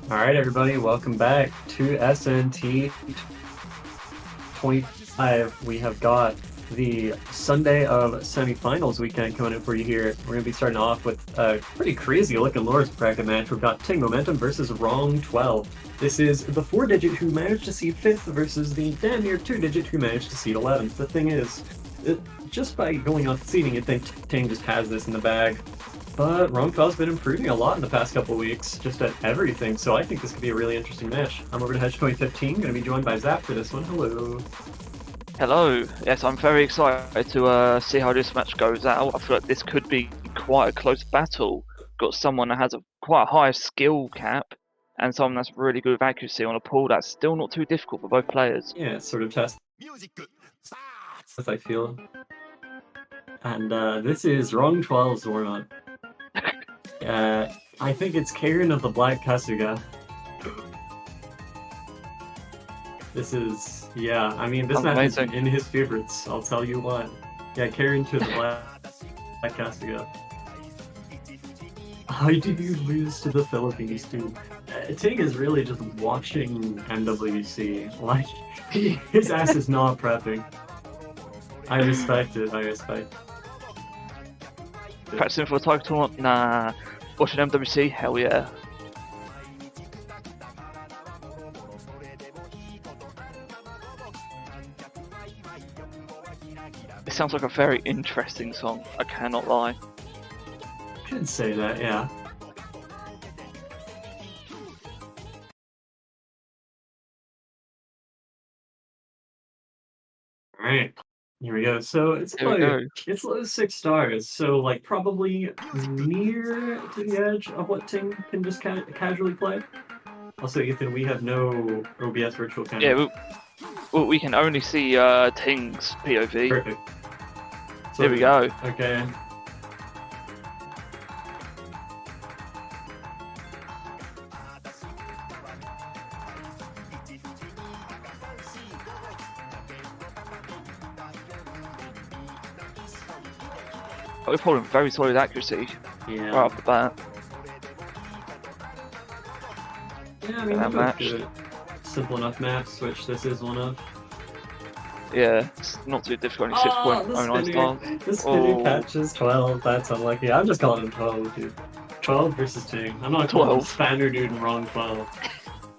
All right, everybody, welcome back to SNT 25. We have got the Sunday of semifinals weekend coming up for you here. We're going to be starting off with a pretty crazy looking lowers bracket match. We've got TingMomentum versus wrong12. This is the 4-digit who managed to seed 5th versus the damn near 2-digit who managed to seed 11th. The thing is, just by going off seeding, you'd think Ting just has this in the bag. But wrong12's been improving a lot in the past couple weeks, just at everything, so I think this could be a really interesting match. I'm over to Hedge 2015, going to be joined by Zap for this one. Hello. Hello. Yes, I'm very excited to see how this match goes out. I feel like this could be quite a close battle. Got someone that has quite a high skill cap, and someone that's really good with accuracy on a pool that's still not too difficult for both players. Yeah, it's sort of test as I feel. And this is wrong12's warm-up. I think it's Karen of the Black Kasuga. This is, yeah, I mean, this match is in his favorites, I'll tell you what. Yeah, Karen to the Black Kasuga. How did you lose to the Philippines, too? Ting is really just watching MWC. Like, his ass is not prepping. I respect it, I respect it. Practicing for the title tournament? Nah. Watching MWC? Hell yeah. It sounds like a very interesting song, I cannot lie. Could say that, yeah. Alright, here we go. So it's low 6 stars, so like probably near to the edge of what Ting can just casually play. Also, Ethan, we have no OBS virtual camera. Yeah, we can only see Ting's POV. Perfect. So, here we go. Okay. We're holding very solid accuracy right off the bat. Yeah, I mean, they're good. Simple enough map switch, this is one of. Yeah, it's not too difficult, only 6.09 stars. The spinner catches 12, that's unlucky. I'm just calling him 12, dude. 12 versus Ting. I'm not calling him Spanner Dude and wrong12.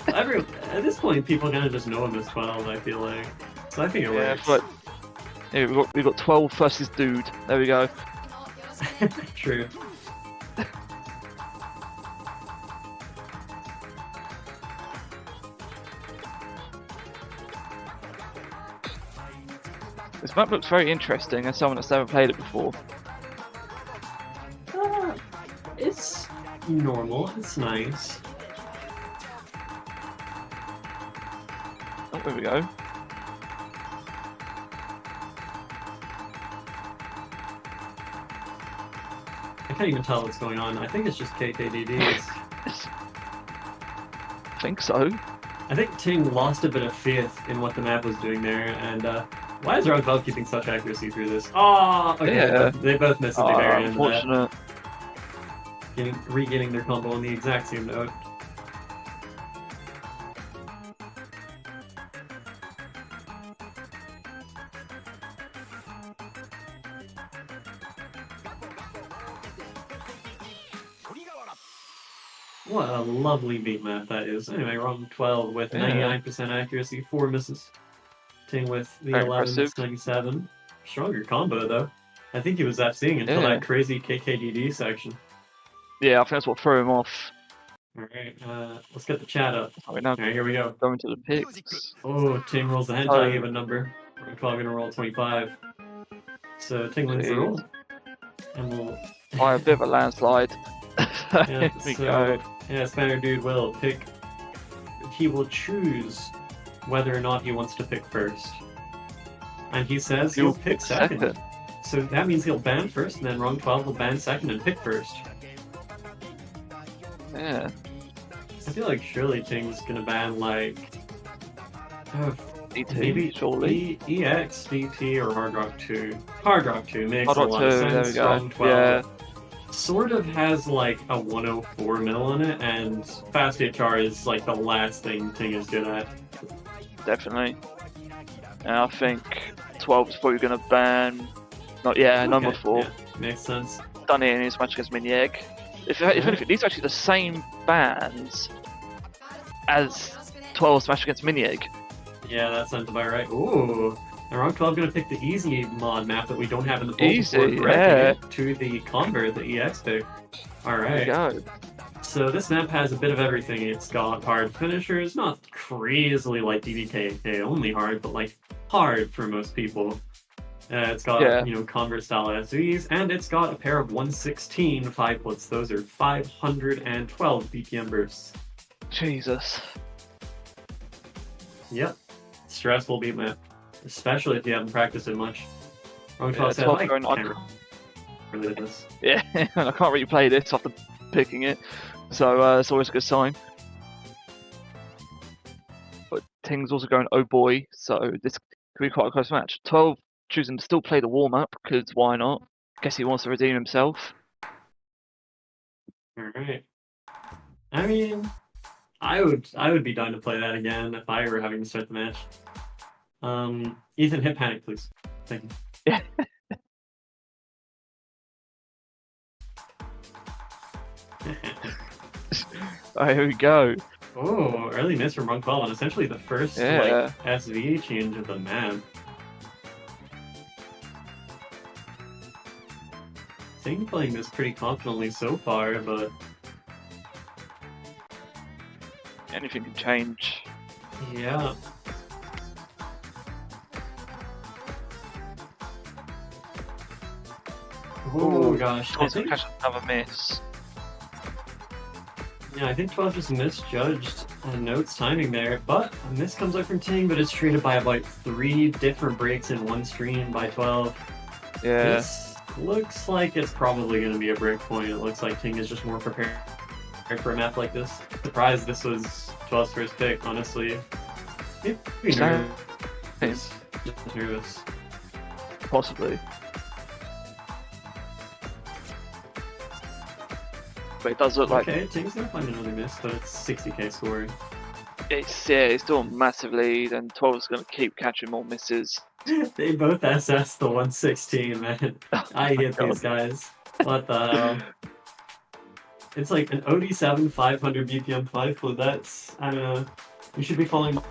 At this point, people kind of just know him as 12, I feel like. So I think it works. But yeah, we got 12 versus Dude. There we go. True. This map looks very interesting as someone that's never played it before. It's normal, it's nice. Oh, there we go. I can't even tell what's going on. I think it's just KKDDs. I think so. I think Ting lost a bit of faith in what the map was doing there, and why is wrong12 keeping such accuracy through this? Oh, okay, yeah. They both missed at the very end of that. Regaining their combo on the exact same note. What a lovely beat map that is. Anyway, wrong12 with 99% accuracy, 4 misses. Ting with the 11, 97. Stronger combo though. I think he was seeing until that crazy KKDD section. Yeah, I think that's what threw him off. Alright, let's get the chat up. Alright, here we go. Going to the picks. Oh, Ting rolls the hentai even number. wrong12 gonna roll 25. So Ting wins the Jeez. roll. And we'll... By a bit of a landslide. Yeah, Here we go. yeah, Spanner Dude will pick... He will choose whether or not he wants to pick first. And he says he'll pick second. So that means he'll ban first, and then wrong12 will ban second and pick first. Yeah. I feel like surely Ting's gonna ban, like... DT, maybe surely. EX, DT, or Hard Rock 2. Hard Rock 2 makes Hard a Rock lot of 2, sense. there we go. Wrong12 Yeah. sort of has like a 104 mil on it, and fast HR is like the last thing Ting is good at. Definitely. And I think 12 is probably going to ban. Not yeah, number 4. Yeah, makes sense. Done it in his match against Minieg. If anything, these are actually the same bans as 12's match against Minieg. Yeah, that sounds about right. Ooh, and wrong12 gonna pick the easy mod map that we don't have in the pool Easy, before correcting it to the convert, the EX pick. Alright. There we go. So this map has a bit of everything. It's got hard finishers, not crazily like DDK only hard, but like hard for most people. It's got, you know, convert style SVs, and it's got a pair of 116 5-puts. Those are 512 BPM bursts. Jesus. Yep. Stressful beat map, especially if you haven't practiced it much. wrong12 said, I can't really do this. Yeah, and I can't really play this after picking it, so it's always a good sign. But Ting's also going, oh boy, so this could be quite a close match. 12 choosing to still play the warm-up, because why not? Guess he wants to redeem himself. Alright. I mean, I would be down to play that again if I were having to start the match. Ethan, hit panic, please. Thank you. Yeah. Alright, here we go. Oh, early miss from wrong12 on essentially the first like SV change of the map. Ting playing this pretty confidently so far, but anything can change. Yeah. Oh gosh, I think another miss. Yeah, I think 12 just misjudged Note's timing there, but a miss comes out from Ting, but it's treated by about 3 different breaks in one stream by 12. Yeah. This looks like it's probably going to be a break point. It looks like Ting is just more prepared for a map like this. Surprised this was 12's first pick, honestly. Maybe nervous. Just nervous. Possibly. But it does look like... Okay, Ting's gonna find another miss, but it's 60k score. It's still a massive lead, and 12's gonna keep catching more misses. They both SS the 116, man. I hate these guys. What the hell? It's like an OD7 500 BPM 5, well that's, I don't know. You should be following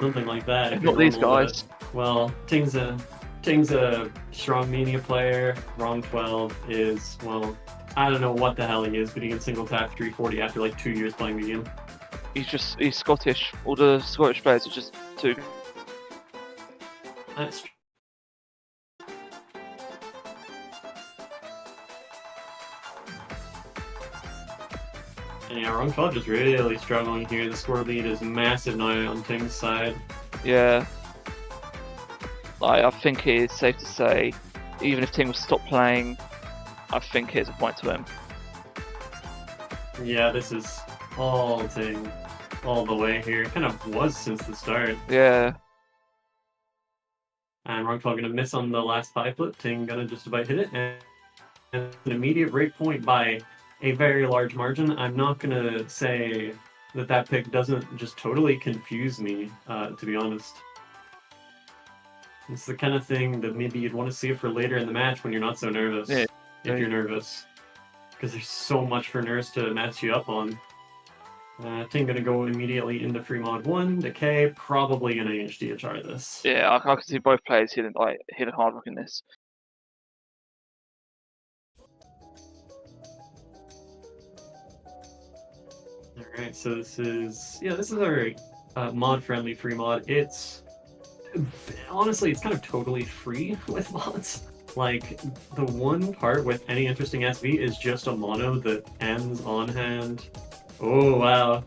something like that. If not these guys. Well, Ting's a strong media player. wrong12 is, well, I don't know what the hell he is, but he can single tap 340 after like 2 years playing the game. He's Scottish. All the Scottish players are just too. That's And yeah, wrong12 just really struggling here. The score lead is massive now on Ting's side. Yeah. Like, I think it is safe to say, even if Ting was to stop playing, I think it's a point to him. Yeah, this is all Ting, all the way here. Kind of was since the start. Yeah. And wrong12 gonna miss on the last 5-foot. Ting gonna just about hit it, and an immediate break point by a very large margin. I'm not gonna say that pick doesn't just totally confuse me, to be honest. It's the kind of thing that maybe you'd want to see it for later in the match when you're not so nervous. Yeah. If you're nervous. Because there's so much for nerves to match you up on. Ting gonna go immediately into free mod 1, Decay, probably gonna HDHR this. Yeah, I can see both players hitting hard rock in this. Alright, so this is our mod-friendly free mod. It's honestly, it's kind of totally free with mods. Like, the one part with any interesting SV is just a mono that ends on hand. Oh, wow.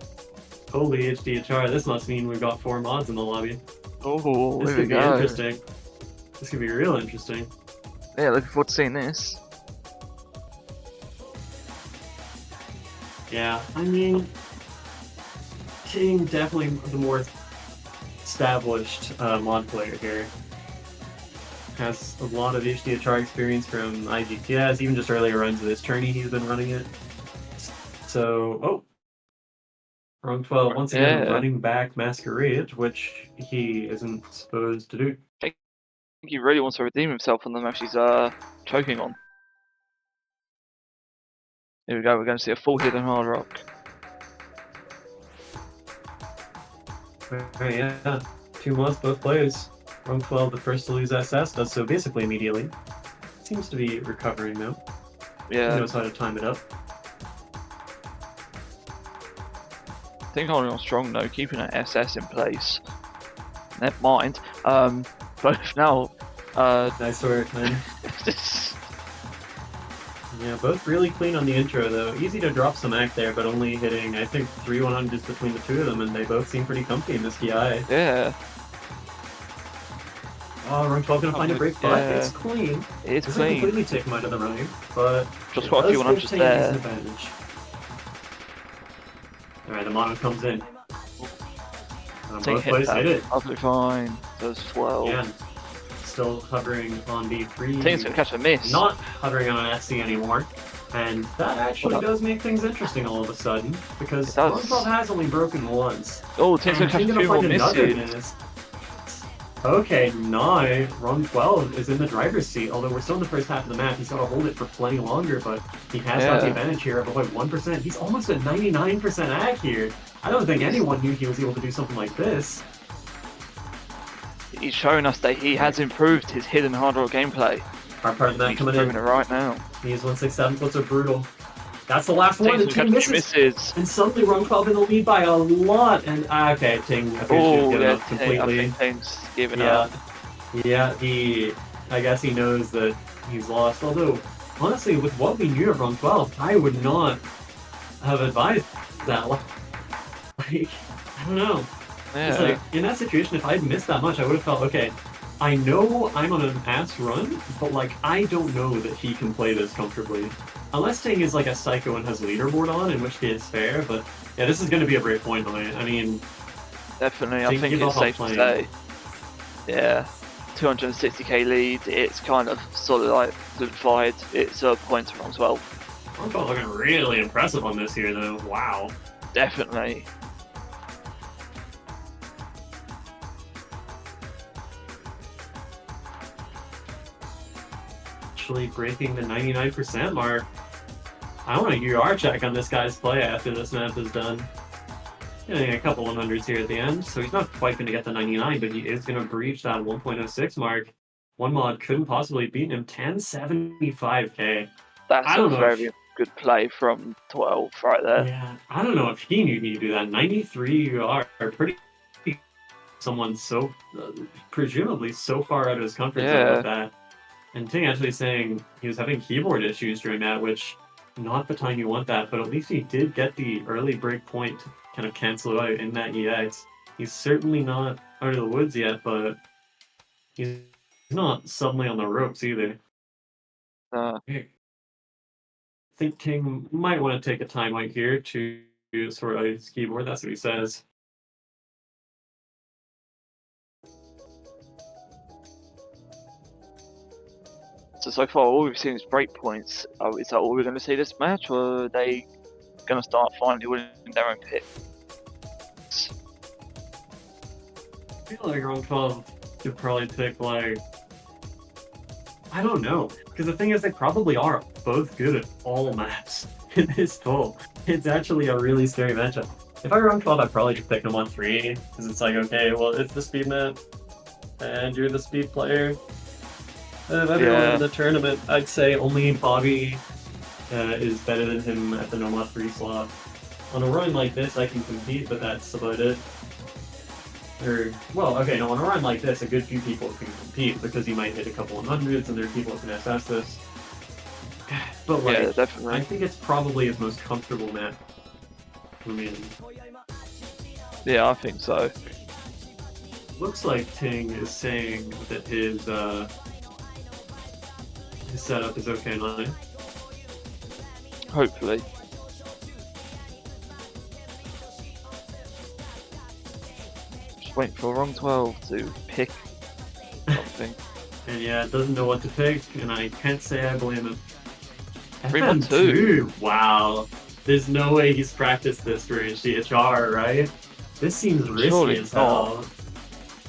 Holy HDHR, this must mean we've got 4 mods in the lobby. Oh, This here we could be go. interesting. This could be real interesting. Yeah, looking forward to seeing this. Yeah, I mean, Ting definitely the more established mod player here. Has a lot of HDHR experience from IGTS, even just earlier runs of this tourney he's been running it. So, oh, wrong12 once again running back Masquerade, which he isn't supposed to do. I think he really wants to redeem himself on the match he's choking on. Here we go, we're going to see a full hidden hard rock. Alright, yeah. 2 months, both players. wrong12, the first to lose SS, does so basically immediately. Seems to be recovering now. Yeah. He knows how to time it up. I think holding on strong though, keeping an SS in place. Never mind. Both now. Nice work, man. Yeah, both really clean on the intro though. Easy to drop some act there, but only hitting, I think, 3 100s between the two of them, and they both seem pretty comfy in this DI. Yeah. Oh, wrong12 gonna find a break, but yeah. it's clean. It's doesn't clean. completely take him out of the running, but just got a few 100s there. Alright, the mono comes in. Both players hit it. Absolutely fine. Does 12. Yeah. Still hovering on B3. Ting's gonna catch a miss. Not hovering on an SC anymore. And that actually does make things interesting all of a sudden, because wrong12 has only broken once. Oh, Ting's gonna catch a few more misses. Okay, now wrong12 is in the driver's seat, although we're still in the first half of the map. He's got to hold it for plenty longer, but he has got the advantage here of about 1%. He's almost at 99% ag here. I don't think anyone knew he was able to do something like this. He's showing us that he has improved his hidden hard rock gameplay. Hard part of that coming in. He's proving it right now. These 167 puts are brutal. That's the last one. The Ting misses. And suddenly wrong12 in the lead by a lot. And okay, Ting appears to have given up completely. I think Ting's given up. Yeah, I guess he knows that he's lost. Although, honestly, with what we knew of wrong12, I would not have advised that. Like, I don't know. Yeah. It's like, in that situation, if I'd missed that much, I would have felt, okay, I know I'm on an ass run, but like, I don't know that he can play this comfortably. Unless Ting is like a psycho and has leaderboard on, in which case fair, but yeah, this is going to be a break point on it. I mean... Definitely, I think it's safe to say. Yeah, 260k lead, it's kind of solidified, it's a point to wrong12. wrong12 looking really impressive on this here though, wow. Definitely. Actually breaking the 99% mark. I want a UR check on this guy's play after this map is done. Getting a couple 100s here at the end, so he's not quite going to get the 99, but he is going to breach that 1.06 mark. One mod couldn't possibly beat him. 1075k. That's a very good play from 12 right there. Yeah, I don't know if he knew he'd do that. 93 UR are pretty... Someone so... presumably so far out of his comfort zone with that. And Ting actually saying he was having keyboard issues during that, which not the time you want that, but at least he did get the early break point to kind of cancel out in that EX. He's certainly not out of the woods yet, but he's not suddenly on the ropes either. I think Ting might want to take a timeout here to sort out his keyboard. That's what he says. So far, all we've seen is breakpoints. Is that all we're going to see this match, or are they going to start finally winning their own picks? I feel like wrong12 could probably pick, like... I don't know. Because the thing is, they probably are both good at all maps in this poll. It's actually a really scary matchup. If I were wrong12, I'd probably just pick them on 3, because it's like, okay, well, it's the speed map, and you're the speed player. Of everyone in the tournament, I'd say only Bobby is better than him at the Nomad 3 slot. On a run like this, I can compete, but that's about it. Or, well, okay, no, on a run like this, a good few people can compete because you might hit a couple of hundreds and there are people who can assess this. But, Yeah, like, I definitely. think it's probably his most comfortable map. I mean, Yeah, I think so. looks like Ting is saying that his setup is okay online. Hopefully. Just waiting for wrong12 to pick something. And yeah, doesn't know what to pick, and I can't say I blame him. 3-1-2. FM2, wow. There's no way he's practiced this for HDHR, right? This seems risky Surely as not. hell.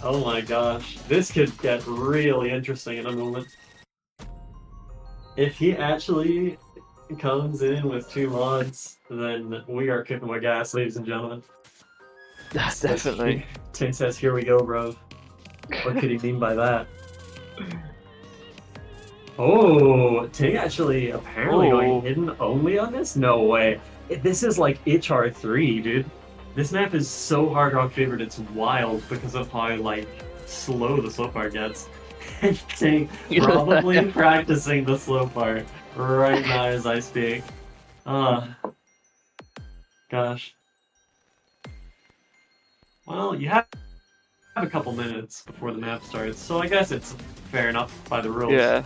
Oh my gosh. This could get really interesting in a moment. If he actually comes in with 2 mods, then we are kicking my gas, ladies and gentlemen. Definitely. Ting says, here we go, bro. What could he mean by that? Oh, Ting actually apparently going hidden only on this? No way. This is like HR3, dude. This map is so hard rock favored, it's wild because of how like slow the slow part gets. And Ting probably practicing the slow part right now as I speak. Gosh. Well, you have a couple minutes before the map starts, so I guess it's fair enough by the rules. Yeah.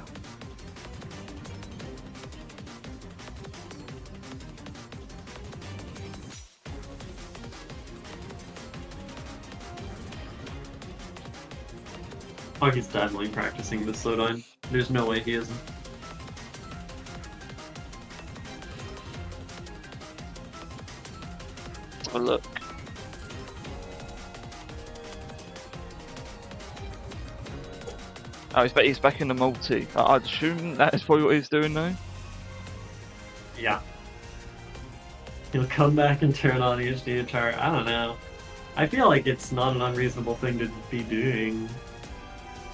Oh, he's definitely practicing the slowdown. There's no way he isn't. Let's have a look. Oh, he's back in the multi. I'd assume that is probably what he's doing now. Yeah. He'll come back and turn on HDHR. I don't know. I feel like it's not an unreasonable thing to be doing.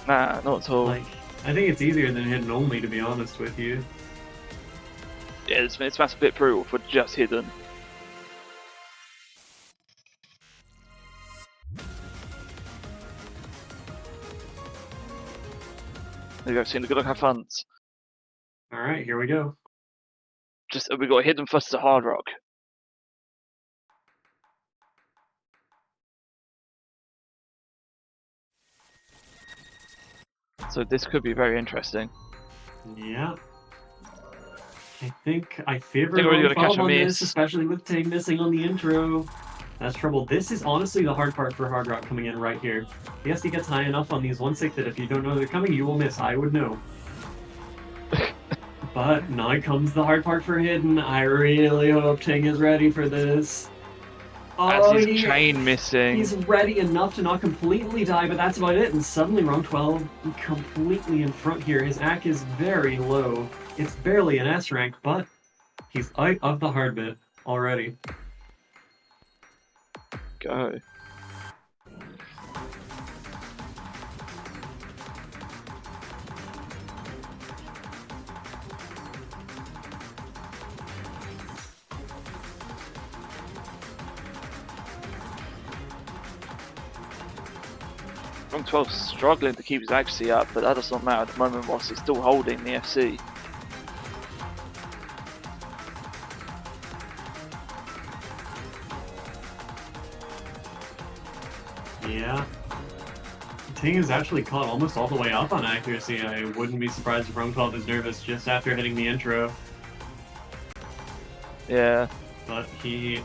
Nah, not at all. Like, I think it's easier than hidden only, to be honest with you. Yeah, it's a bit brutal for just hidden. There you go, seen the good luck, have fun. Alright, here we go. Just we got hidden first to hard rock. So this could be very interesting. Yeah. I think I favor we're really gonna catch wrong12 a on miss. this, especially with Ting missing on the intro. That's trouble. This is honestly the hard part for Hard Rock coming in right here. He has to get high enough on these 1/6 that if you don't know they're coming, you will miss. I would know. But now comes the hard part for hidden. I really hope Ting is ready for this. As his chain missing. He's ready enough to not completely die, but that's about it. And suddenly wrong12 completely in front here. His AC is very low. It's barely an S rank, but he's out of the hard bit already. Go. wrong12 struggling to keep his accuracy up, but that does not matter at the moment whilst he's still holding the FC. Yeah. Ting is actually caught almost all the way up on accuracy. I wouldn't be surprised if wrong12 is nervous just after hitting the intro. Yeah. But he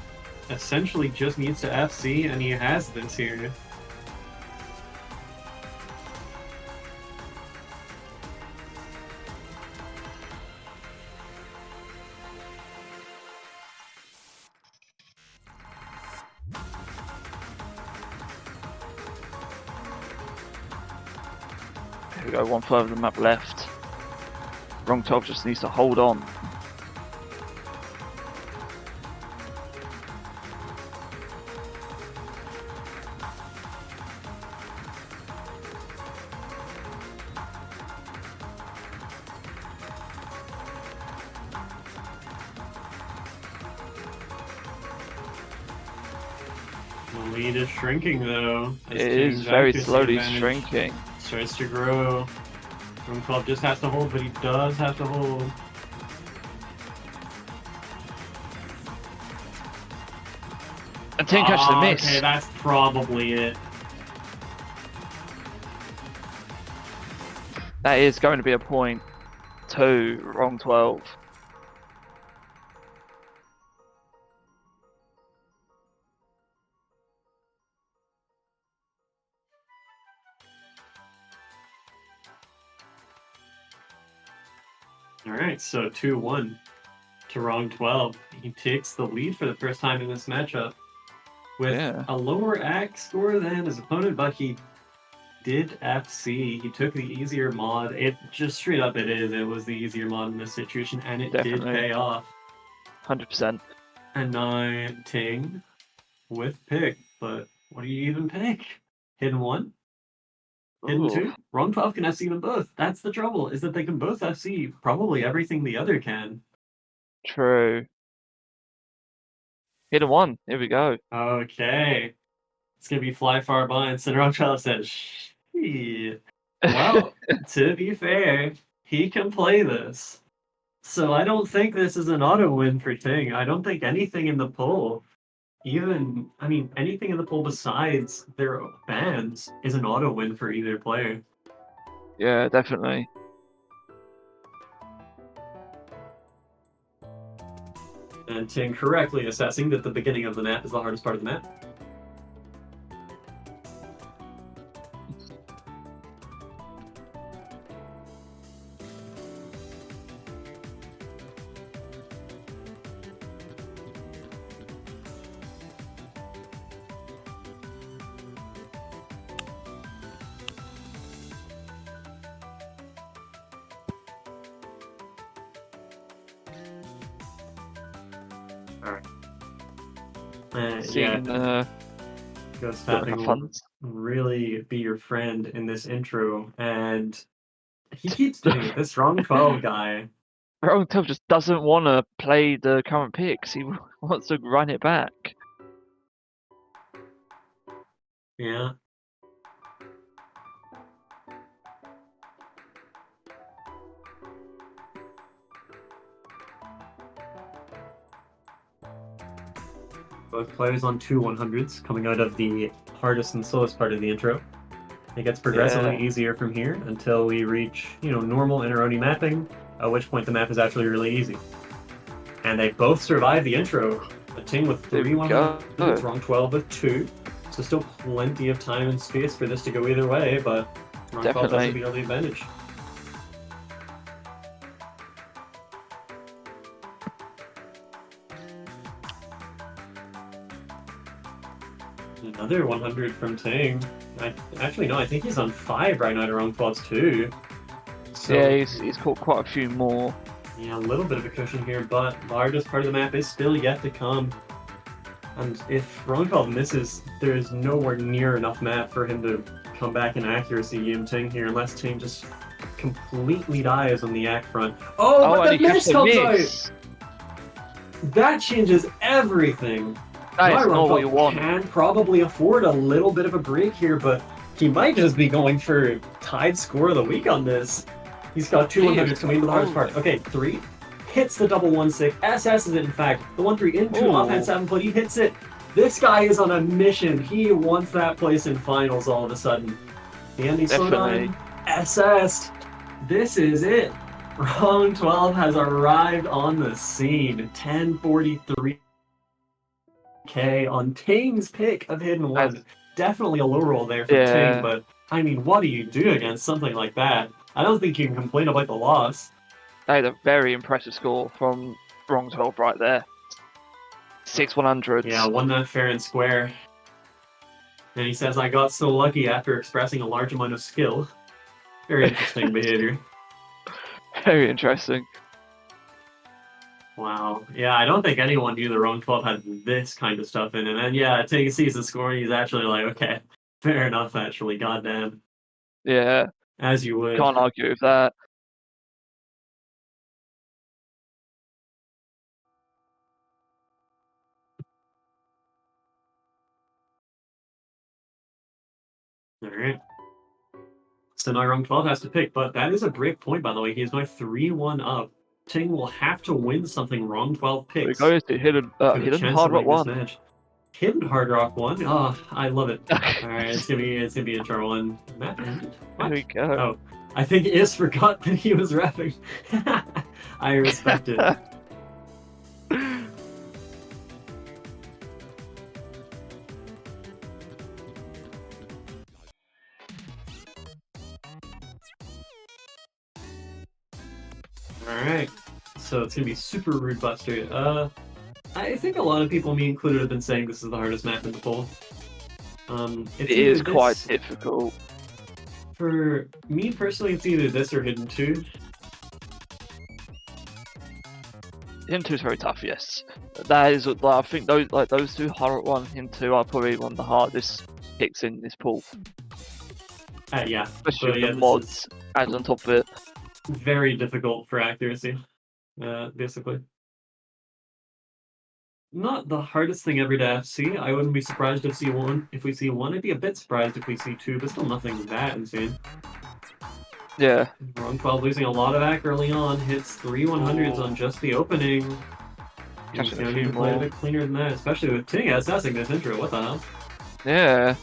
essentially just needs to FC, and he has this here. Here we go, one further map left. wrong12 just needs to hold on. The lead is shrinking though, as It is Ting's very accuracy slowly advantage shrinking. starts to grow. wrong12 just has to hold, but he does have to hold. And Ting catches a Okay, miss. that's probably it. That is going to be a point to wrong12. All right, so 2-1 to wrong12. He takes the lead for the first time in this matchup with Yeah, a lower act score than his opponent, but he did FC. He took the easier mod. It just straight up it is. It was the easier mod in this situation, and it did definitely. pay off. 100%. And now Ting with pick, but what do you even pick? Hidden 1? Hidden Ooh, 2? wrong12 can FC them both. That's the trouble, is that they can both FC probably everything the other can. true. Hit a one. Here we go. Okay. It's gonna be fly far blind. So wrong12 says, shit. Well, to be fair, he can play this. So I don't think this is an auto win for Ting. I don't think anything in the poll, anything in the poll besides their bans is an auto win for either player. Yeah, definitely. And Ting correctly assessing that the beginning of the map is the hardest part of the map. All right. Yeah, Seen Ghost got Tapping enough will funds. really be your friend in this intro, and he keeps doing it. This wrong12 guy. wrong12 just doesn't want to play the current picks. He wants to run it back. Yeah. Both players on two 100s coming out of the hardest and slowest part of the intro. It gets progressively Yeah, easier from here until we reach, normal Inneroni mapping, at which point the map is actually really easy. And they both survive the intro. A Ting with there three we 100s, go. wrong12 with two. So still plenty of time and space for this to go either way, but wrong12 does have Definitely. the early advantage. Another 100 from Ting. Actually, no, I think he's on 5 right now to wrong12's 2. Yeah, So, he's caught quite a few more. yeah, a little bit of a cushion here, but largest part of the map is still yet to come. And if wrong12 misses, there is nowhere near enough map for him to come back in accuracy game Ting here, unless Ting just completely dies on the act front. Oh, Oh, but and the he catches miss a comes out! miss. That changes everything. That Now is not what you wrong12 want. can probably afford a little bit of a break here, but he might just be going for tied score of the week on this. He's got two He is 100s coming into the hardest part. Okay, 3. Hits the double 1-6. SS is it, in fact. The 1-3 into offhand Oh, 7, but he hits it. This guy is on a mission. He wants that place in finals all of a sudden. The ending definitely. slowdown. SS. This is it. wrong12 has arrived on the scene. 10:43. K on Ting's pick of Hidden As 1. Definitely a low roll there from Ting, yeah, but what do you do against something like that? I don't think you can complain about the loss. that is a very impressive score from wrong12 right there. 6 Yeah, 100s. won that fair and square. And he says, I got so lucky after expressing a large amount of skill. Very interesting behavior. Very interesting. Wow. Yeah, I don't think anyone knew the wrong12 had this kind of stuff in it. And yeah, Ting sees the score and he's actually like, okay, fair enough, actually, goddamn. Yeah, As you would. can't argue with that. All right. So now wrong12 has to pick, but that is a break point, by the way. He is now 3-1 up. Ting will have to win something wrong12 There we picks go. It's to have a hidden chance of hard rock winning this one. match. Hidden Hard Rock one. Oh, I love it. All right, it's gonna be a draw one. That ended. There What? we go. Oh, I think Is forgot that he was rapping. I respect it. All right, so it's gonna be super rude Buster. I think a lot of people, me included, have been saying this is the hardest map in the poll. It's It either is quite this. difficult. For me personally, it's either this or Hidden 2. Hidden 2 is very tough, yes. That is, like, I think those two, hard rock one, Hidden 2 are probably one of the hardest picks in this pool. Yeah, Especially with yeah, the mods added on top of it. very difficult for accuracy, basically. Not the hardest thing ever to FC. I wouldn't be surprised if we see one. I'd be a bit surprised if we see two, but still nothing that insane. Yeah. wrong12 losing a lot of ac early on, hits 3 100s on just the opening. He's Catching gonna a need few to play a more. bit cleaner than that, especially with Ting assessing this intro. What the hell? Yeah.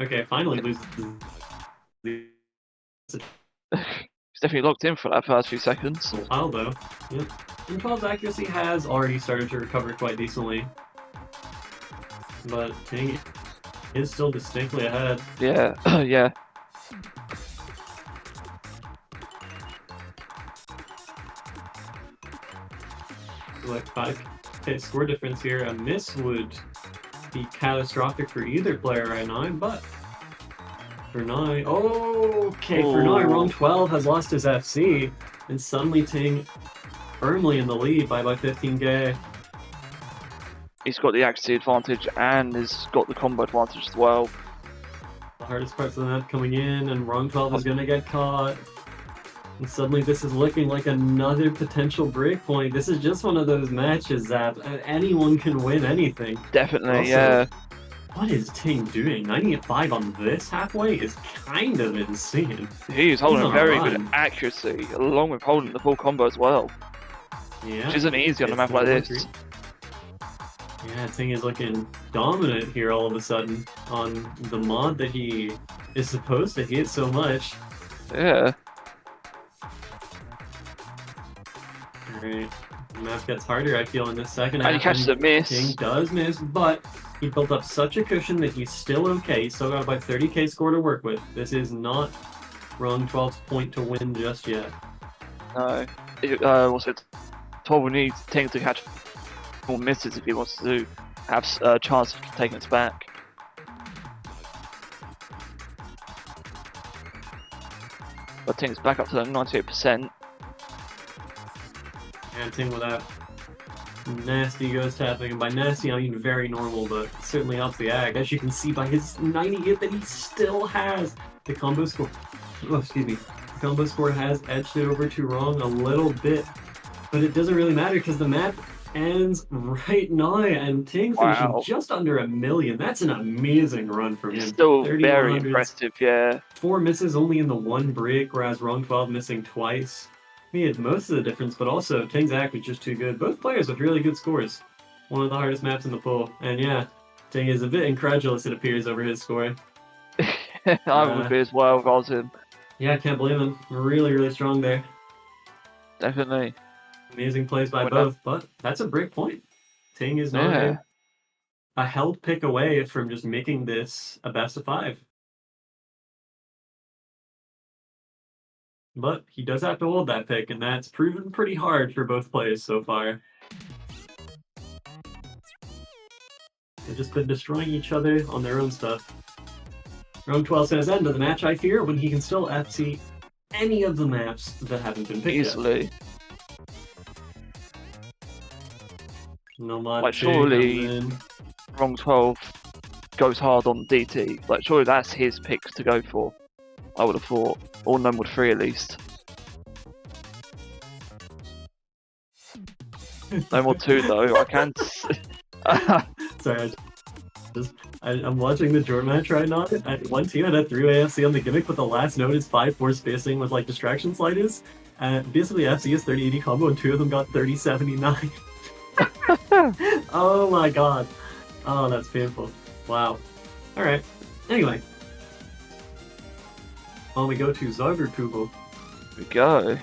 Okay, finally loses. He's definitely locked in for that first few seconds. A while though. Yep. wrong12's accuracy has already started to recover quite decently, but Ting is still distinctly ahead. Yeah. Yeah. Like 5K score difference here. A miss would be catastrophic for either player right now, but for now, okay, for now, wrong12 has lost his FC, and suddenly Ting firmly in the lead by about 15K. He's got the accuracy advantage and has got the combo advantage as well. The hardest parts of the map coming in, and wrong12 is gonna get caught. And suddenly this is looking like another potential breakpoint. This is just one of those matches that anyone can win anything. Definitely, Also, yeah. what is Ting doing? 98.5 on this halfway is kind of insane. He's holding on a very run. good accuracy, along with holding the full combo as well. Yeah. Which isn't easy on a map like this. Yeah, Ting is looking dominant here all of a sudden on the mod that he is supposed to hit so much. Yeah. Alright, the map gets harder, I feel, in this second half. And he catches a miss. Ting does miss, but he built up such a cushion that he's still okay. He's still got about 30k score to work with. This is not wrong12's point to win just yet. No. What's it? 12 needs Ting to catch more misses if he wants to have a chance of taking us back. But Ting's back up to 98%. And Ting with that nasty ghost tapping, and by nasty I mean very normal, but certainly helps the ag. As you can see by his 98 that he still has, the combo score. Oh, excuse me. The combo score has edged it over to wrong a little bit, but it doesn't really matter because the map ends right now, and Ting finishing just under 1 million. That's an amazing run from him. Still very impressive, yeah. 4 misses only in the one break, whereas wrong12 missing twice. He had most of the difference, but also Ting's act was just too good. Both players with really good scores. One of the hardest maps in the pool. And yeah, Ting is a bit incredulous, it appears, over his score. I would be as well if I was him. Yeah, I can't blame him. Really, really strong there. Definitely. Amazing plays by both, but that's a break point. Ting is now a held pick away from just making this a best of 5. But he does have to hold that pick, and that's proven pretty hard for both players so far. They've just been destroying each other on their own stuff. wrong12 says end of the match, I fear, when he can still FC any of the maps that haven't been picked easily. Yet. No mod like surely wrong12 goes hard on DT. Like surely that's his pick to go for. I would have thought, or no mod 3 at least. No mod 2 though. I can't. Sorry. I'm watching the draw match right now. One team had a 3 AFC on the gimmick, but the last note is 5-4 spacing with like distraction sliders. Basically, FC is 30-80 combo, and two of them got 30-79. Oh my god. Oh, that's painful. Wow. Alright. Anyway. On we go to Zagreb. Here we go.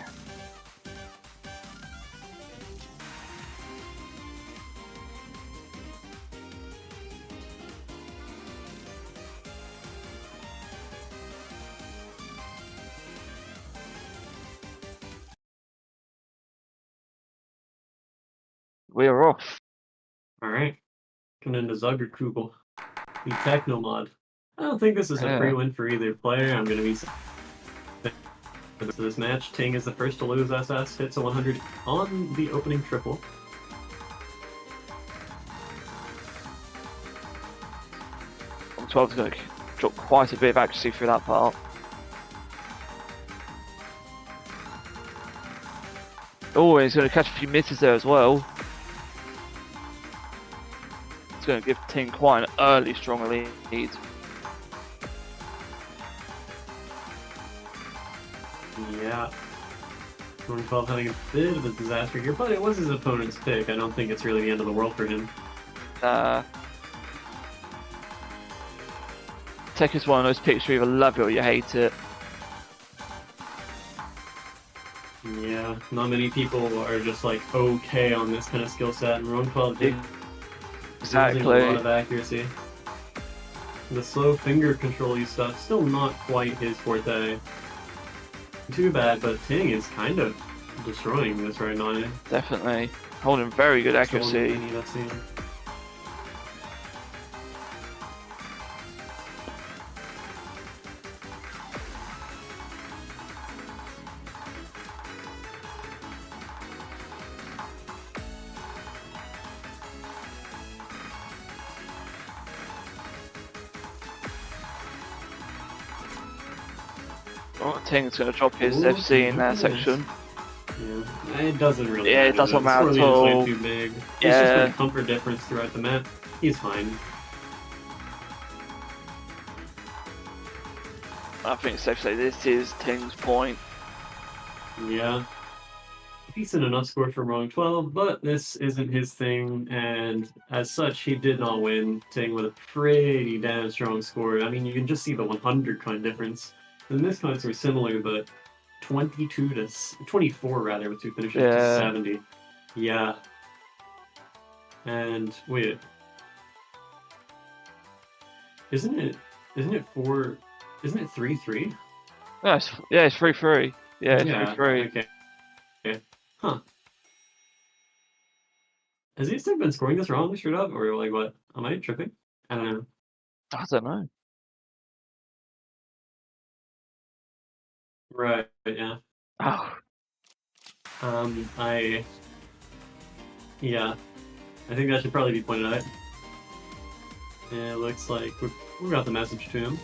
We are off. Alright. Coming into Zagreb, the Techno mod. I don't think this is a free win for either player. I'm going to be for this match. Ting is the first to lose SS, hits a 100 on the opening triple. wrong12's going to drop quite a bit of accuracy through that part. Oh, he's going to catch a few misses there as well. It's going to give Ting quite an early strong lead. Yeah. wrong12 having a bit of a disaster here, but it was his opponent's pick. I don't think it's really the end of the world for him. Tech is one of those picks where you either love it or you hate it. Yeah, not many people are just like okay on this kind of skill set, and wrong12 did Exactly. a lot of accuracy. The slow finger control-y stuff, still not quite his forte. Too bad, but Ting is kind of destroying this right now. Definitely. Holding very good accuracy. Oh, Ting's going to drop his FC in that section. Yeah, it doesn't really matter. It doesn't matter at all. Too big. It's just been a comfort difference throughout the map. He's fine. I think it's safe to say this is Ting's point. Yeah. Decent enough score for wrong12, but this isn't his thing, and as such, he did not win. Ting with a pretty damn strong score. I mean, you can just see the 100 coin difference. The miscounts were similar, but 22 to 24 rather, with two finishes to 70. Yeah. And wait, isn't it 4? Isn't it 3-3? No, it's 3-3. Yeah, it's 3-3. Okay. Huh. Has he still been scoring this wrong straight up, or like what? Am I tripping? I don't know. I don't know. Right. Yeah. Oh. Yeah. I think that should probably be pointed out. And it looks like we got the message to him.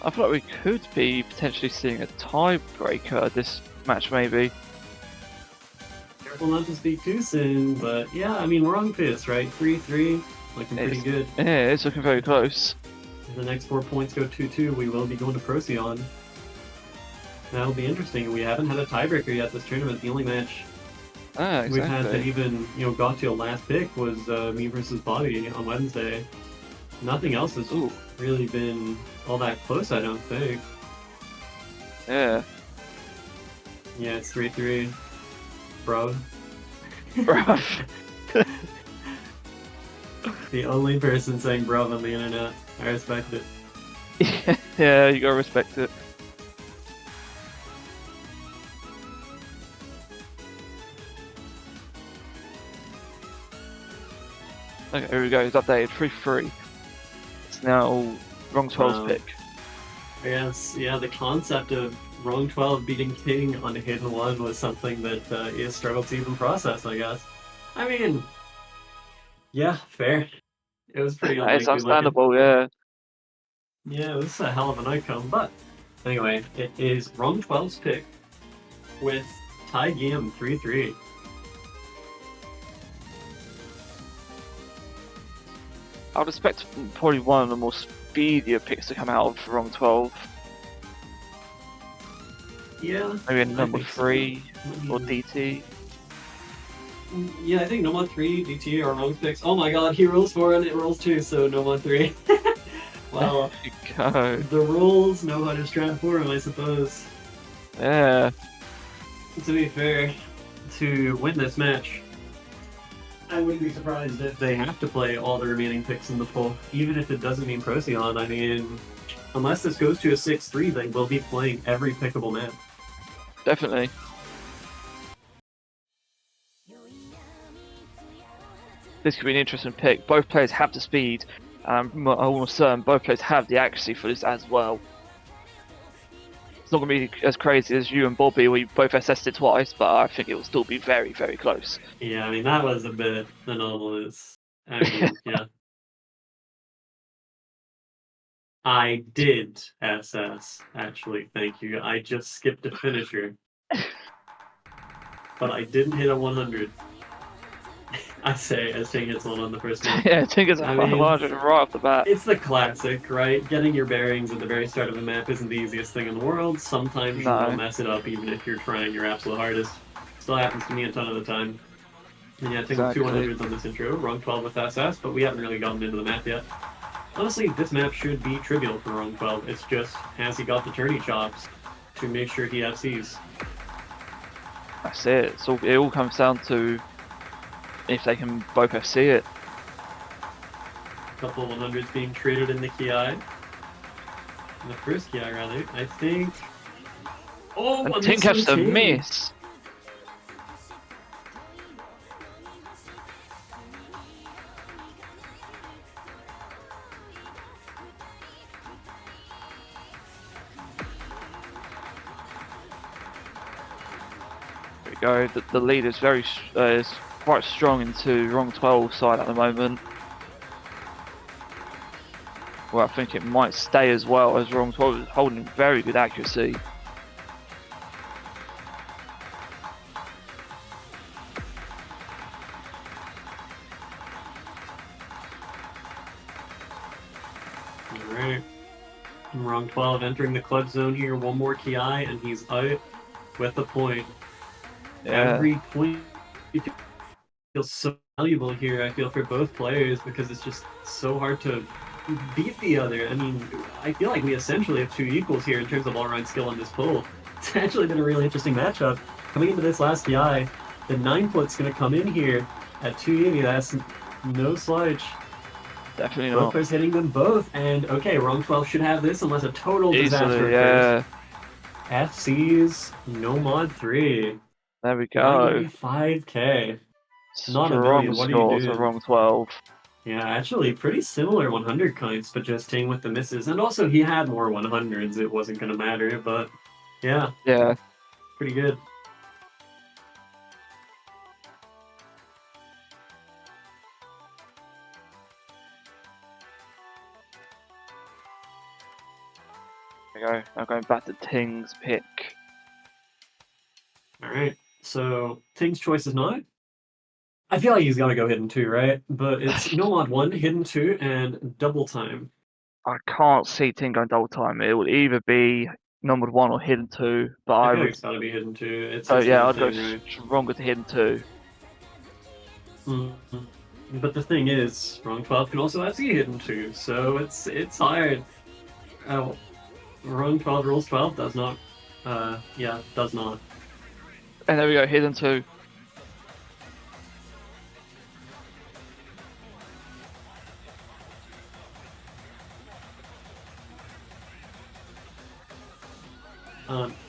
I feel like we could be potentially seeing a tiebreaker this match, maybe. Careful not to speak too soon, but yeah, I mean, we're on pace, right? 3-3, looking pretty good. Yeah, it's looking very close. If the next 4 points go 2-2, we will be going to Procyon. That'll be interesting. We haven't had a tiebreaker yet this tournament. The only match we've had that even got to a last pick was me versus Bobby on Wednesday. Nothing else has really been all that close, I don't think. Yeah. Yeah, it's 3-3. Bro. Bro. The only person saying bro on the internet. I respect it. Yeah, you gotta respect it. Okay, here we go. It's updated 3-3. It's now wrong12's pick. Yes, yeah, the concept of wrong12 beating King on hidden 1 was something that ES struggled to even process, I guess. I mean, yeah, fair. It was pretty It's unlikely looking. understandable, yeah. Yeah, it was a hell of an outcome, but anyway, it is wrong12's pick with tie game 3-3. I would expect probably one of the more speedier picks to come out of wrong12. Yeah. Maybe a number so. 3 or DT. Yeah, I think Nomad 3, DT are wrong picks. Oh my god, he rolls 4 and it rolls 2, so Nomad 3. Well, Go. the rules know how to strat for him, I suppose. Yeah. To be fair, to win this match, I wouldn't be surprised if they have to play all the remaining picks in the pool, even if it doesn't mean Procyon. I mean, unless this goes to a 6-3, they will be playing every pickable map. Definitely. This could be an interesting pick. Both players have the speed. I'm almost certain both players have the accuracy for this as well. It's not going to be as crazy as you and Bobby, where you both assessed it twice, but I think it will still be very, very close. Yeah, I mean, that was a bit anomalous. I mean, yeah. I did SS, actually, thank you. I just skipped a finisher. But I didn't hit a 100. I say, as Ting hits one on the first map. Yeah, I think it's a 100 right off the bat. It's the classic, right? Getting your bearings at the very start of a map isn't the easiest thing in the world. Sometimes you will mess it up, even if you're trying your absolute hardest. Still happens to me a ton of the time. And yeah, I think exactly. 2 100s on this intro, wrong12 with SS, but we haven't really gotten into the map yet. Honestly, this map should be trivial for wrong12. It's just, has he got the tourney chops to make sure he FCs? That's it. So it all comes down to if they can both FC it. A couple of 100s being traded in the Ki. In the first Ki, rather. I think... Oh, and Tink has to miss. There we go. The lead is is quite strong into wrong12 side at the moment. Well, I think it might stay as well, as wrong12 is holding very good accuracy. Alright. wrong12 entering the clutch zone here. One more Ki and he's out with the point. Yeah. Every point feels so valuable here, I feel, for both players, because it's just so hard to beat the other. I mean, I feel like we essentially have 2 equals here in terms of all-around skill on this pull. It's actually been a really interesting matchup. Coming into this last Ki, the 9-foot's going to come in here at 280. That's no slouch. Definitely both not. players hitting them both, and okay, wrong12 should have this unless a total disaster occurs. Yeah. FC's Nomad 3. There we go. 95k. Not Strong a million. What score are you doing? to wrong12. Yeah, actually, pretty similar 100 counts, but just Ting with the misses. And also, he had more 100s. It wasn't going to matter, but yeah. Yeah. Pretty good. There we go. I'm going back to Ting's pick. Alright, so Ting's choice is not. I feel like he's got to go hidden 2, right? But it's Nomad 1, hidden 2, and double time. I can't see Ting going double time. It would either be numbered 1 or hidden 2, but I feel like it's got to be hidden 2. It's yeah, I'd thing, go right? stronger to hidden 2. But the thing is, wrong12 can also FC hidden 2, so it's hard. Oh, wrong12 rules 12 does not. Yeah, does not. And there we go, hidden 2.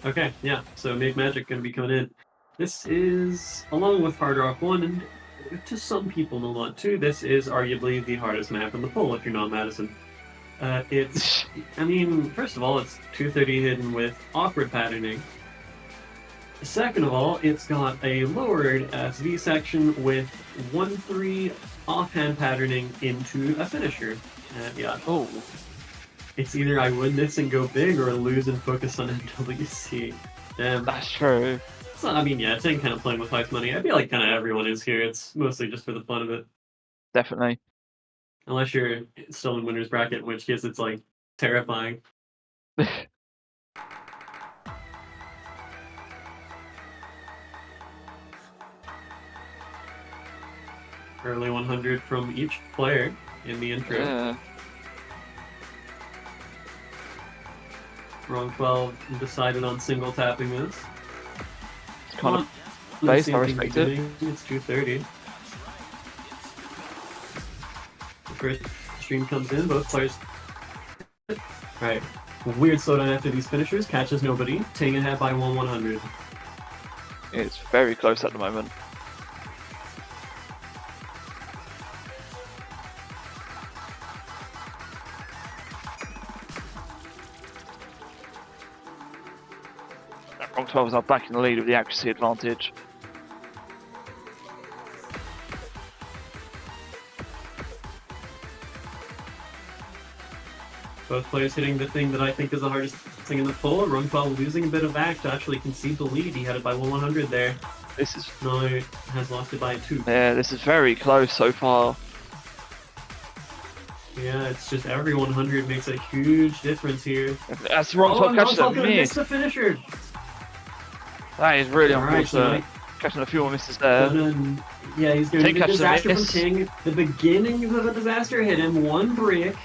Okay, yeah, so Make Magic gonna be coming in. This is, along with Hard Rock 1, to some people, no not to, this is arguably the hardest map in the pool if you're not Madison. It's, I mean, first of all, it's 230 hidden with awkward patterning. Second of all, it's got a lowered SV section with 1-3 offhand patterning into a finisher. Yeah. Oh. It's either I win this and go big or lose and focus on NWC. That's true. So, I mean, yeah, Ting kind of playing with ice money. I feel like kind of everyone is here. It's mostly just for the fun of it. Definitely. Unless you're still in winner's bracket, in which case it's like terrifying. Early 100 from each player in the intro. Yeah. wrong12 decided on single tapping this. It's kind of based, I respect it. It's 230. The first stream comes in, both players. Alright. Weird slowdown after these finishers, catches nobody. Ting ahead by 100. It's very close at the moment. wrong12 is now back in the lead with the accuracy advantage. Both players hitting the thing that I think is the hardest thing in the poll. wrong12 losing a bit of act to actually concede the lead. He had it by 100 there. This is Now has lost it by 2. Yeah, this is very close so far. Yeah, it's just every 100 makes a huge difference here. That's wrong12 catches that gonna miss the finisher. That is really unfortunate. So Catching a few more misses there. Yeah, he's going to Ting get a catches a disaster from miss. Ting. The beginning of a disaster hit him. One break.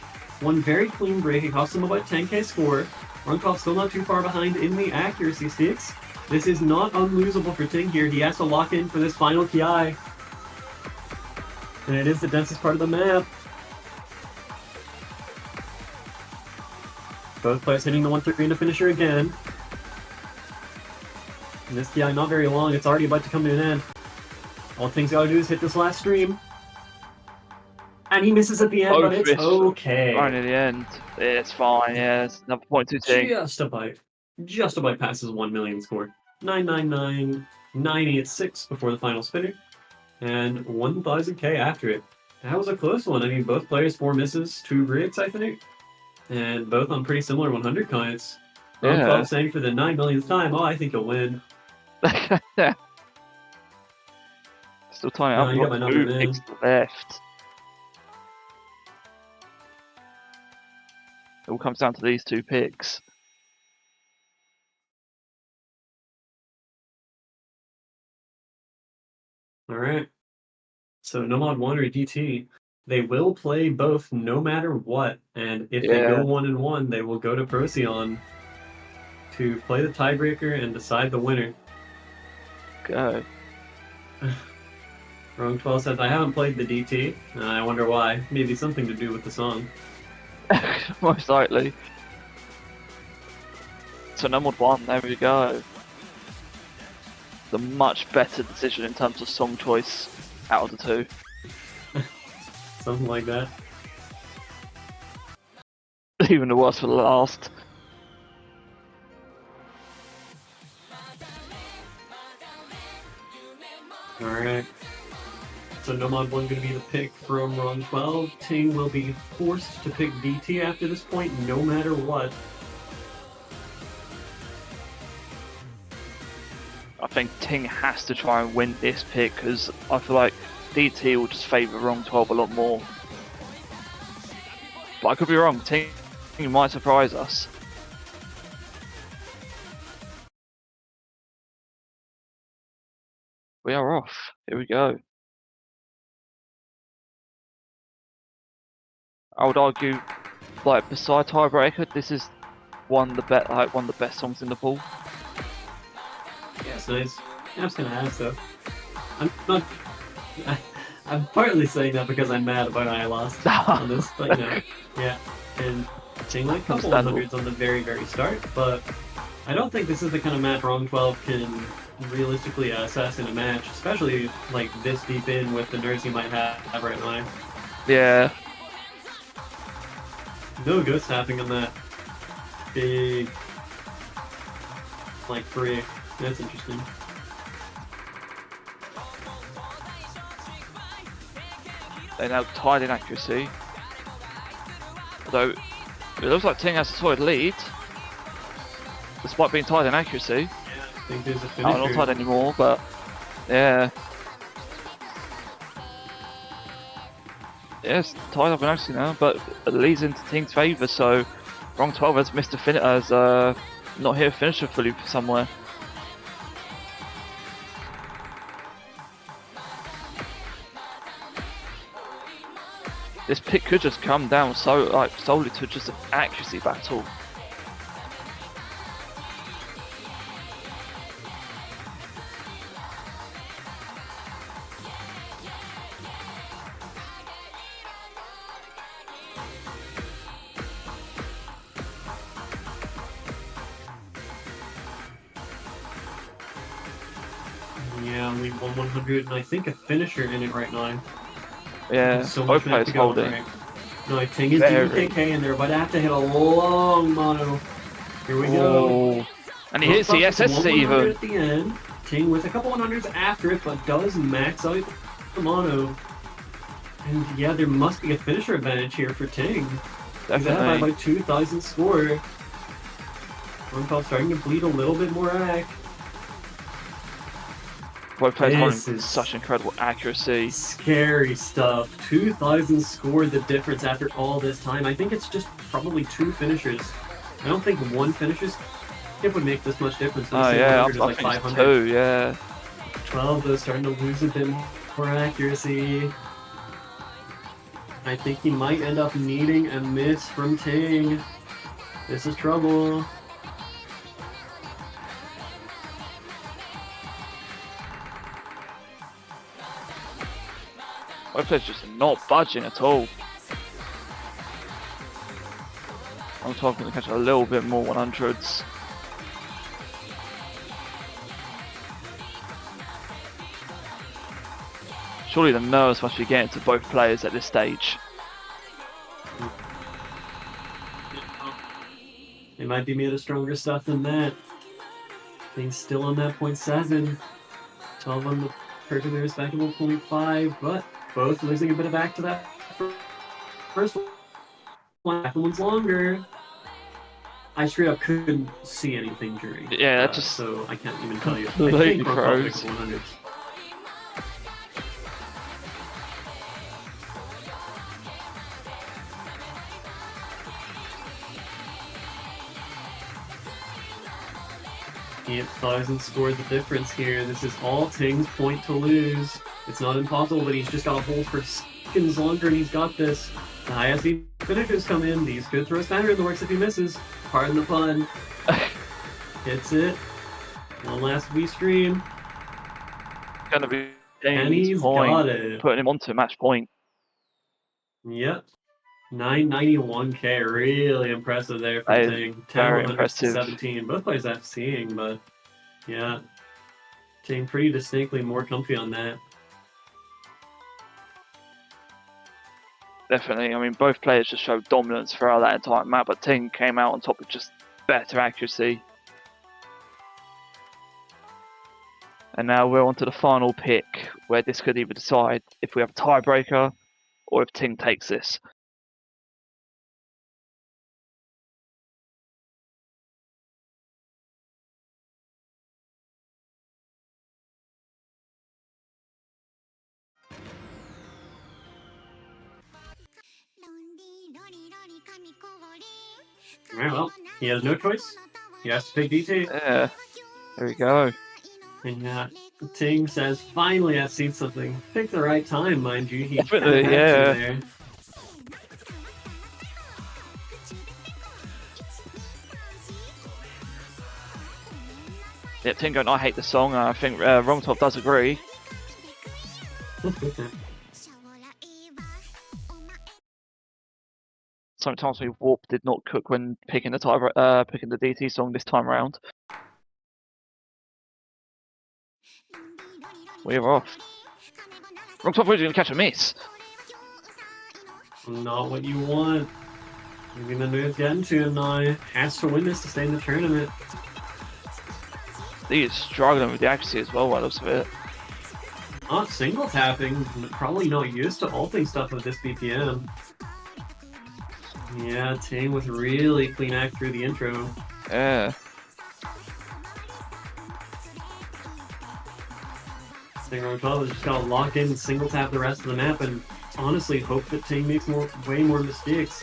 One very clean break. It cost him about 10k score. wrong12 still not too far behind in the accuracy stakes. This is not unlosable for Ting here. He has to lock in for this final KI. And it is the densest part of the map. Both players hitting the 1-3 into finisher again. And this TI not very long, it's already about to come to an end. All Ting's gotta do is hit this last stream. And he misses at the end, but it's okay. Right at the end. It's fine, yeah. It's another point to Ting. Just about passes 1 million score. 999,986 before the final spinner. And 1000k after it. That was a close one. I mean, both players 4 misses, 2 breaks, I think. And both on pretty similar 100 coins. Yeah. Saying for the 9 millionth time, oh, I think you'll win. Still tying it up. You got my number, 2 picks left. It all comes down to these 2 picks. Alright. So Nomad 1 or DT, they will play both no matter what. And if they go 1-1, they will go to Procyon to play the tiebreaker and decide the winner. Go. wrong12 says, I haven't played the DT. I wonder why. Maybe something to do with the song. Most likely. So Nomad 1, there we go. The much better decision in terms of song choice out of the 2. Something like that. Even the worse for the last. Alright. So Nomad 1 going to be the pick from wrong12. Ting will be forced to pick DT after this point, no matter what. I think Ting has to try and win this pick because I feel like DT will just favour wrong12 a lot more. But I could be wrong. Ting might surprise us. We are off. Here we go. I would argue, like beside Tiebreaker, this is one of the best songs in the pool. Yeah, it's nice. Yeah, I'm just gonna ask though. I'm not. I'm partly saying that because I'm mad about I lost on this, but you know, yeah. And Ting like a couple 100s on the very, very start, but I don't think this is the kind of match wrong12 can realistically assassin a match, especially like this deep in with the nerds he might have right now. Yeah. No ghost tapping on that big like break. That's interesting. They're now tied in accuracy. Although it looks like Ting has a solid lead, despite being tied in accuracy. Yeah, I think there's a Oh, not finisher. tied anymore, but yeah. Yes, tied up in accuracy now, but it leads into Ting's favour, so wrong12 has missed a not hit a finisher fully somewhere. This pick could just come down solely to just an accuracy battle. Yeah, only 1/100, and I think a finisher in it right now. Yeah, So much both back players to go. holding. Right. No, Ting is Very. doing KK, and they're about to have to hit a long mono. Here we go. And he hits the SS even. At the end. Ting with a couple 100s after it, but does max out the mono. And yeah, there must be a finisher advantage here for Ting. He's ahead by about 2,000 score. wrong12 starting to bleed a little bit more ac. Both players holding such incredible accuracy. Scary stuff. 2,000 scored the difference after all this time. I think it's just probably 2 finishers. I don't think 1 finisher skip would make this much difference. Oh yeah, I like think it's 2, yeah. 12 though, starting to lose a bit more accuracy. I think he might end up needing a miss from Ting. This is trouble. Both players just not budging at all. I'm talking to catch a little bit more 100s. Surely the nerves must be getting to both players at this stage. They might be made of stronger stuff than that. Things still on that 0.7. 12 on the perfectly respectable 0.5, but both losing a bit of back to that first one. Second one's longer. I straight up couldn't see anything during. Yeah, just so I can't even tell you. Completely I think froze. 100s. He hit 1,000 scored the difference here. This is all Ting's point to lose. It's not impossible, but he's just got a hold for seconds longer, and he's got this. The highest finishers come in. These could throw a spanner in the works if he misses. Pardon the pun. Hits it. One last V stream. Gonna be And he's got it. Putting him onto match point. Yep. 991k, really impressive there from Ting. 10 impressive. 17. Both players have seeing, but yeah. Ting pretty distinctly more comfy on that. Definitely. I mean, both players just showed dominance throughout that entire map, but Ting came out on top with just better accuracy. And now we're on to the final pick, where this could either decide if we have a tiebreaker or if Ting takes this. Alright, well, he has no choice. He has to pick DT. Yeah, there we go. And Ting says, finally I've seen something. Picked the right time, mind you. He Definitely, had yeah. to there. Yeah, Ting going, I hate the song. I think wrong12 does agree. Sometimes me Warp did not cook when picking the DT song this time around. We're off. wrong12 was going to catch a miss. Not what you want. You're gonna move getting to him now. Has to win this to stay in the tournament. He is struggling with the accuracy as well by the looks of it. Not single tapping. Probably not used to ulting stuff with this BPM. Yeah, Ting with really clean act through the intro. Yeah. wrong12 is just gotta lock in and single tap the rest of the map and honestly hope that Ting makes way more mistakes.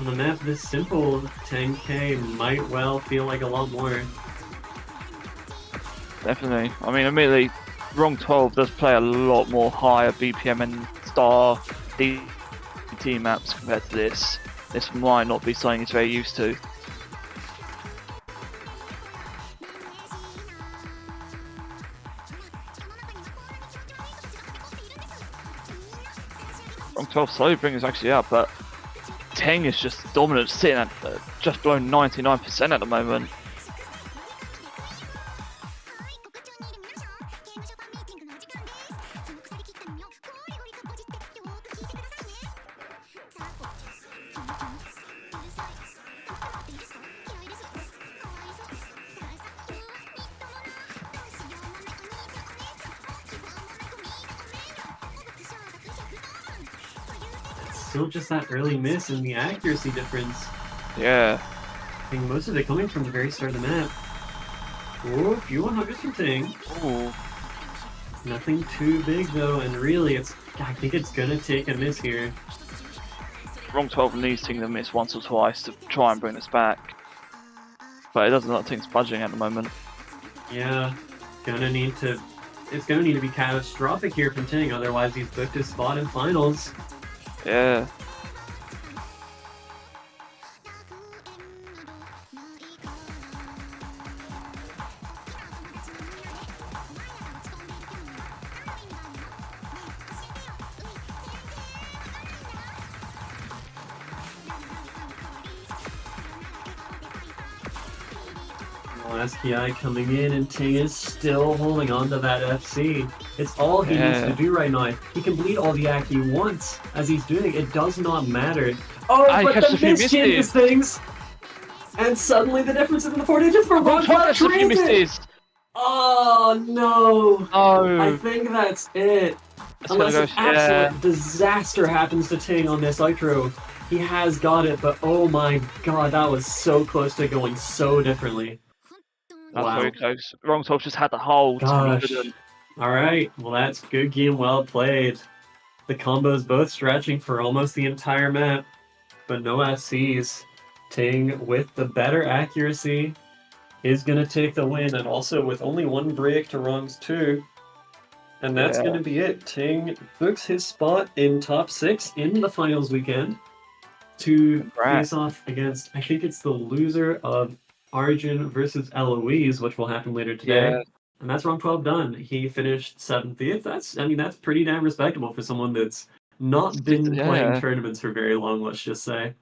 On a map this simple, 10k might well feel like a lot more. Definitely. I mean, admittedly, wrong12 does play a lot more higher BPM and star DT maps compared to this. This might not be something he's very used to. wrong12 slowly brings actually up, but Ting is just dominant, sitting at just below 99% at the moment. Still just that early miss and the accuracy difference. Yeah. I think most of it coming from the very start of the map. Oh, a few 100s from Ting. Ooh. Nothing too big though, and really I think it's gonna take a miss here. wrong12 needs Ting to miss once or twice to try and bring us back. But it doesn't look like Ting's budging at the moment. Yeah, it's gonna need to be catastrophic here from Ting, otherwise he's booked his spot in finals. Yeah. SPI coming in, and Ting is still holding on to that FC. It's all he needs to do right now. He can bleed all the act he wants as he's doing. It does not matter. Oh, but the miss changes things! And suddenly the difference is in the 4 digits for wrong12. Oh, no. Oh. I think that's it. Unless an absolute disaster happens to Ting on this outro. He has got it, but oh my god, that was so close to going so differently. That's very close. wrong12 just had the hold. Gosh. Alright, well that's good game, well played. The combos both stretching for almost the entire map, but no FCs. Ting with the better accuracy is going to take the win, and also with only one break to wrong's 2. And that's going to be it. Ting books his spot in top 6 in the finals weekend to face off against, I think it's the loser of Arjun versus Eloise, which will happen later today. Yeah. And that's wrong12 done. He finished 7th. That's pretty damn respectable for someone that's not been playing tournaments for very long, let's just say.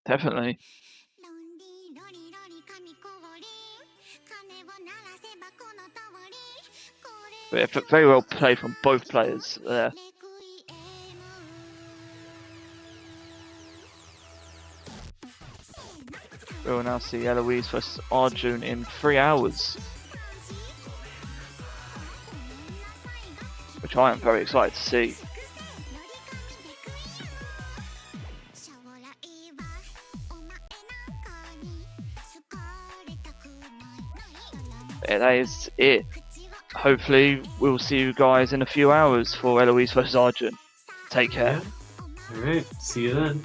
Definitely. But very well played from both players there. We will now see Eloise versus Arjun in 3 hours. Which I am very excited to see. Yeah, that is it. Hopefully we'll see you guys in a few hours for Eloise versus Arjun. Take care. Alright, see you then.